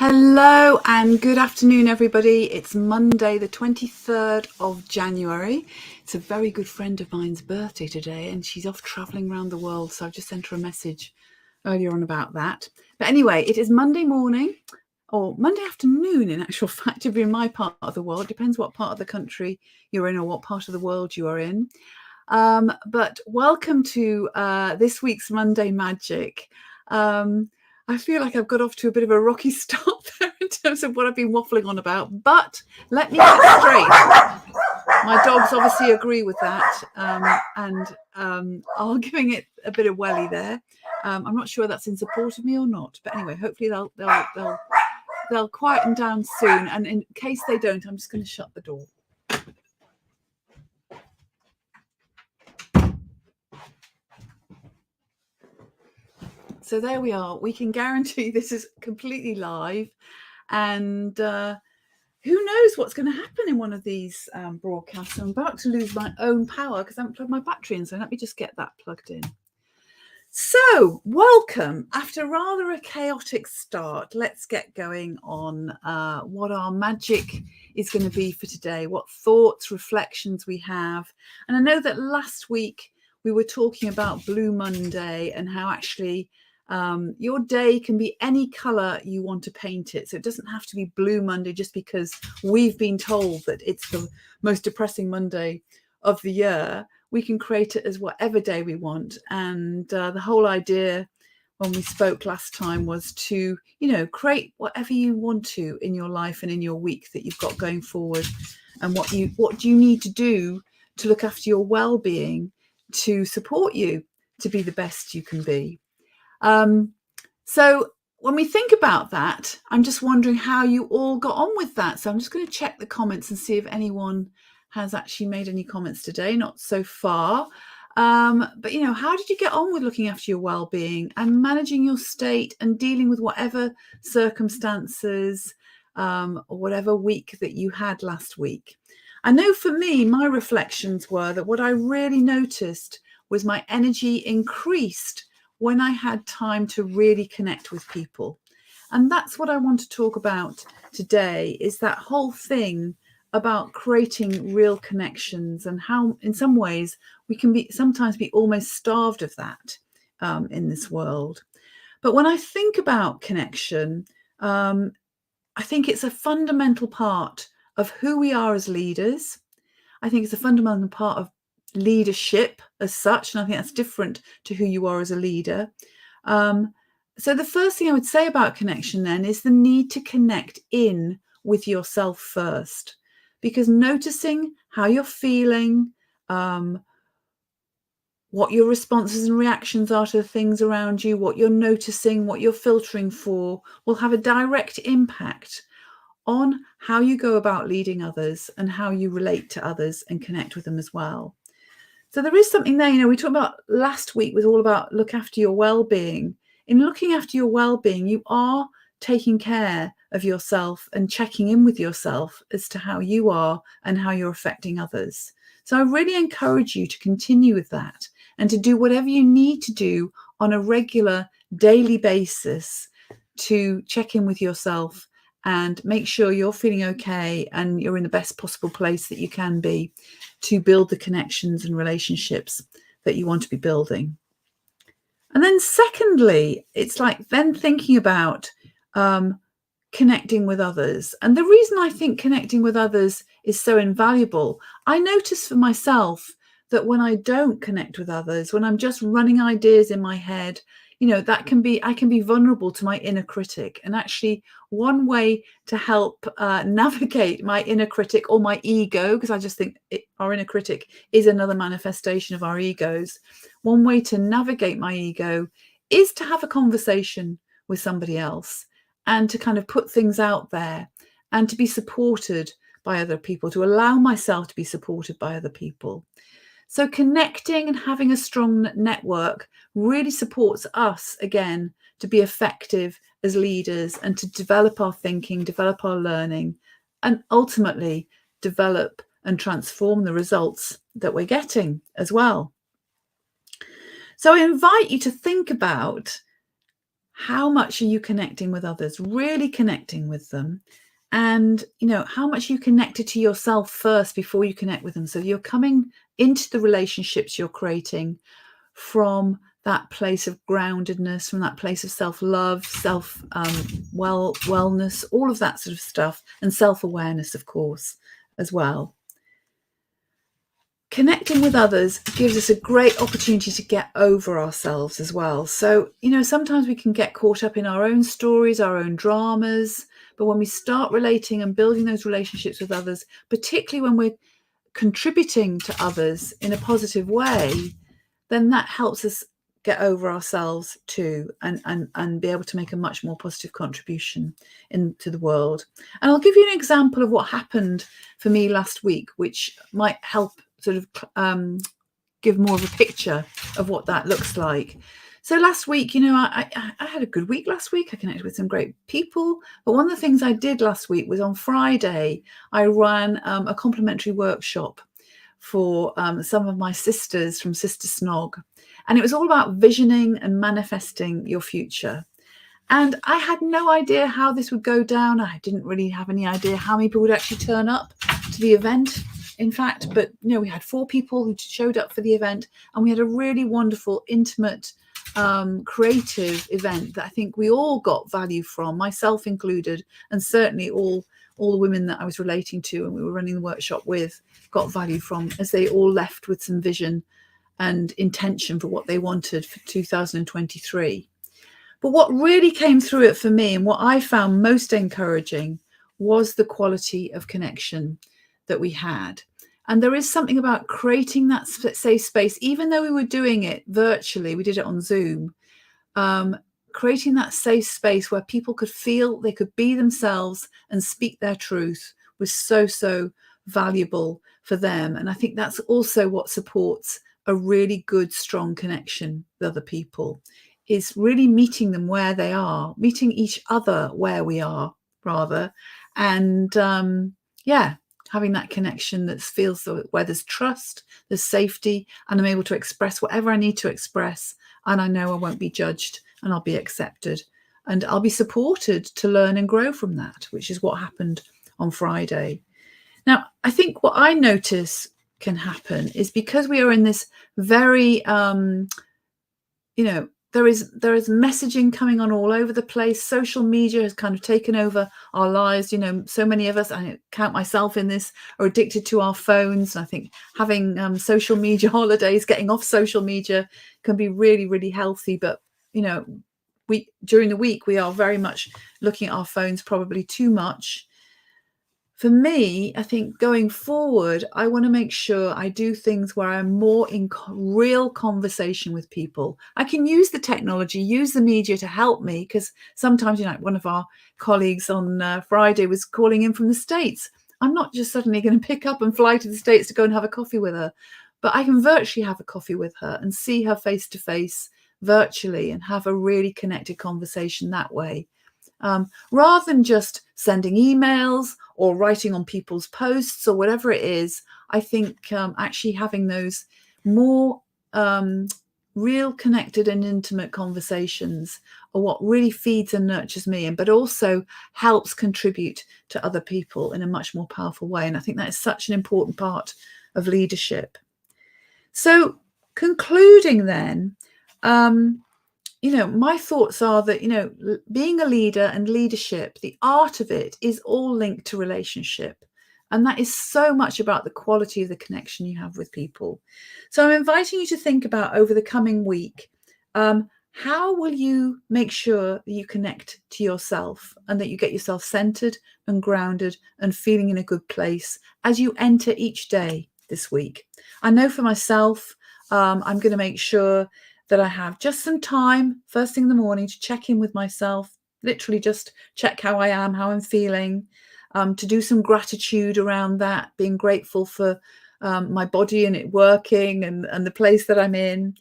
Hello and good afternoon, everybody. It's Monday, the 23rd of January. It's a very good friend of mine's birthday today, and she's off traveling around the world. So I've just sent her a message earlier on about that. But anyway, it is Monday morning, or Monday afternoon, in actual fact, if you're in my part of the world. It depends what part of the country you're in or what part of the world you are in. But welcome to this week's Monday Magic. I feel like I've got off to a bit of a rocky start there in terms of what I've been waffling on about, but let me get straight. My dogs obviously agree with that, and are giving it a bit of welly there. I'm not sure that's in support of me or not, but anyway, hopefully they'll quieten down soon. And in case they don't, I'm just going to shut the door. So there we are. We can guarantee this is completely live, and who knows what's going to happen in one of these broadcasts. I'm about to lose my own power because I haven't plugged my battery in, so let me just get that plugged in. So welcome. After rather a chaotic start, let's get going on what our magic is going to be for today, what thoughts, reflections we have. And I know that last week we were talking about Blue Monday and how actually your day can be any color you want to paint it. So it doesn't have to be Blue Monday just because we've been told that it's the most depressing Monday of the year. We can create it as whatever day we want. And the whole idea when we spoke last time was to, create whatever you want to in your life and in your week that you've got going forward. And what do you need to do to look after your well-being, to support you to be the best you can be. So when we think about that, I'm just wondering how you all got on with that. So I'm just going to check the comments and see if anyone has actually made any comments today. Not so far. But, how did you get on with looking after your well-being and managing your state and dealing with whatever circumstances or whatever week that you had last week? I know for me, my reflections were that what I really noticed was my energy increased when I had time to really connect with people. And that's what I want to talk about today, is that whole thing about creating real connections and how in some ways we can sometimes be almost starved of that in this world. But when I think about connection, I think it's a fundamental part of who we are as leaders. I think it's a fundamental part of leadership as such, and I think that's different to who you are as a leader. So the first thing I would say about connection then is the need to connect in with yourself first, because noticing how you're feeling, what your responses and reactions are to the things around you, what you're noticing, what you're filtering for, will have a direct impact on how you go about leading others and how you relate to others and connect with them as well. So there is something there, we talked about last week was all about look after your well-being. In looking after your well-being, you are taking care of yourself and checking in with yourself as to how you are and how you're affecting others. So I really encourage you to continue with that and to do whatever you need to do on a regular daily basis to check in with yourself and make sure you're feeling okay and you're in the best possible place that you can be to build the connections and relationships that you want to be building. And then secondly, it's like then thinking about connecting with others. And the reason I think connecting with others is so invaluable, I notice for myself that when I don't connect with others, when I'm just running ideas in my head, I can be vulnerable to my inner critic. And actually one way to help navigate my inner critic or my ego, because I just think our inner critic is another manifestation of our egos. One way to navigate my ego is to have a conversation with somebody else and to kind of put things out there and to be supported by other people, to allow myself to be supported by other people. So connecting and having a strong network really supports us, again, to be effective as leaders and to develop our thinking, develop our learning, and ultimately develop and transform the results that we're getting as well. So I invite you to think about how much are you connecting with others, really connecting with them? And, how much you connected to yourself first before you connect with them. So you're coming into the relationships you're creating from that place of groundedness, from that place of self-love, wellness, all of that sort of stuff, and self-awareness, of course, as well. Connecting with others gives us a great opportunity to get over ourselves as well. So, sometimes we can get caught up in our own stories, our own dramas, but when we start relating and building those relationships with others, particularly when we're contributing to others in a positive way, then that helps us get over ourselves too, and be able to make a much more positive contribution into the world. And I'll give you an example of what happened for me last week, which might help sort of give more of a picture of what that looks like. So last week, I had a good week last week. I connected with some great people. But one of the things I did last week was on Friday, I ran a complimentary workshop for some of my sisters from Sister Snog. And it was all about visioning and manifesting your future. And I had no idea how this would go down. I didn't really have any idea how many people would actually turn up to the event, in fact. But, we had 4 people who showed up for the event, and we had a really wonderful, intimate, creative event that I think we all got value from, myself included, and certainly all the women that I was relating to and we were running the workshop with got value from, as they all left with some vision and intention for what they wanted for 2023. But what really came through it for me, and what I found most encouraging, was the quality of connection that we had. And there is something about creating that safe space, even though we were doing it virtually, we did it on Zoom, creating that safe space where people could feel they could be themselves and speak their truth was so valuable for them. And I think that's also what supports a really good, strong connection with other people, is really meeting them where they are, meeting each other where we are, rather. And having that connection that feels where there's trust, there's safety, and I'm able to express whatever I need to express. And I know I won't be judged, and I'll be accepted, and I'll be supported to learn and grow from that, which is what happened on Friday. Now, I think what I notice can happen is, because we are in this very, there is messaging coming on all over the place. Social media has kind of taken over our lives. So many of us, I count myself in this, are addicted to our phones. I think having social media holidays, getting off social media, can be really, really healthy. But, during the week, we are very much looking at our phones, probably too much. For me, I think going forward, I want to make sure I do things where I'm more in real conversation with people. I can use the technology, use the media to help me, because sometimes, one of our colleagues on Friday was calling in from the States. I'm not just suddenly going to pick up and fly to the States to go and have a coffee with her, but I can virtually have a coffee with her and see her face to face virtually and have a really connected conversation that way. Rather than just sending emails or writing on people's posts or whatever it is, I think actually having those more real, connected and intimate conversations are what really feeds and nurtures me, but also helps contribute to other people in a much more powerful way. And I think that is such an important part of leadership. So concluding then, my thoughts are that, being a leader and leadership, the art of it is all linked to relationship. And that is so much about the quality of the connection you have with people. So I'm inviting you to think about, over the coming week, how will you make sure that you connect to yourself and that you get yourself centered and grounded and feeling in a good place as you enter each day this week? I know for myself, I'm going to make sure that I have just some time first thing in the morning to check in with myself, literally just check how I am, how I'm feeling, to do some gratitude around that, being grateful for my body and it working and the place that I'm in,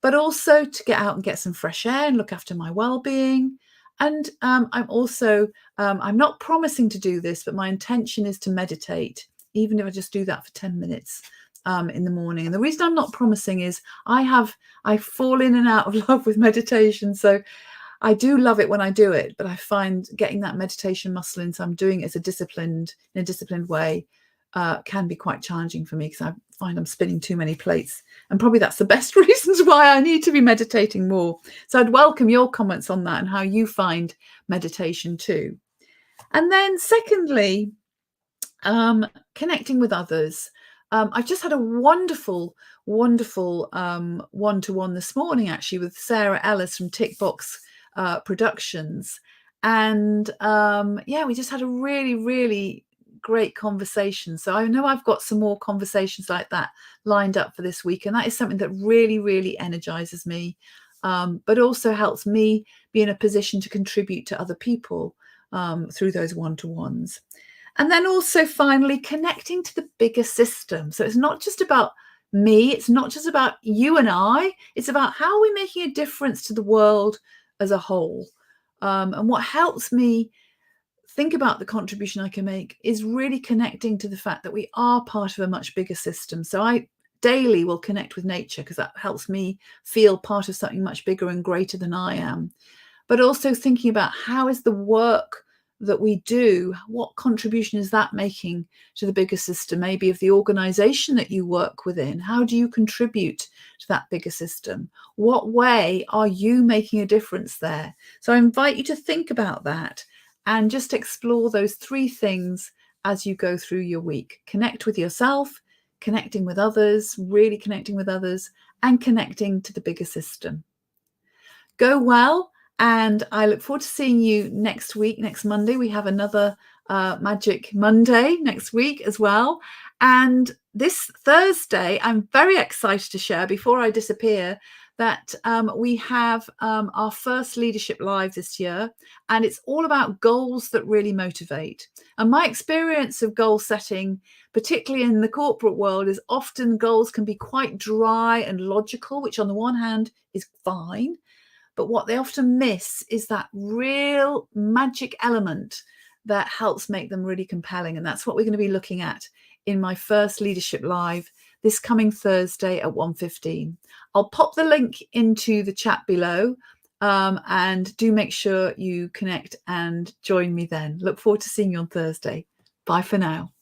but also to get out and get some fresh air and look after my well-being. And I'm also, I'm not promising to do this, but my intention is to meditate, even if I just do that for 10 minutes in the morning. And the reason I'm not promising is I fall in and out of love with meditation. So I do love it when I do it, but I find getting that meditation muscle in, so I'm doing it in a disciplined way, can be quite challenging for me because I find I'm spinning too many plates. And probably that's the best reasons why I need to be meditating more. So I'd welcome your comments on that and how you find meditation too. And then secondly, connecting with others. I've just had a wonderful one-to-one this morning, actually, with Sarah Ellis from Tickbox Productions. And yeah, we just had a really great conversation. So I know I've got some more conversations like that lined up for this week. And that is something that really energizes me, but also helps me be in a position to contribute to other people through those one-to-ones. And then also finally connecting to the bigger system. So it's not just about me, it's not just about you and I, it's about how we're making a difference to the world as a whole. And what helps me think about the contribution I can make is really connecting to the fact that we are part of a much bigger system. So I daily will connect with nature because that helps me feel part of something much bigger and greater than I am. But also thinking about how is the work that we do, what contribution is that making to the bigger system, maybe of the organization that you work within? How do you contribute to that bigger system? What way are you making a difference there? So I invite you to think about that and just explore those three things as you go through your week. Connect with yourself, connecting with others, really connecting with others, and connecting to the bigger system. Go well. And I look forward to seeing you next week, next Monday. We have another Magic Monday next week as well. And this Thursday, I'm very excited to share, before I disappear, that we have our first Leadership Live this year. And it's all about goals that really motivate. And my experience of goal setting, particularly in the corporate world, is often goals can be quite dry and logical, which on the one hand is fine. But what they often miss is that real magic element that helps make them really compelling. And that's what we're going to be looking at in my first Leadership Live this coming Thursday at 1:15. I'll pop the link into the chat below, and do make sure you connect and join me then. Look forward to seeing you on Thursday. Bye for now.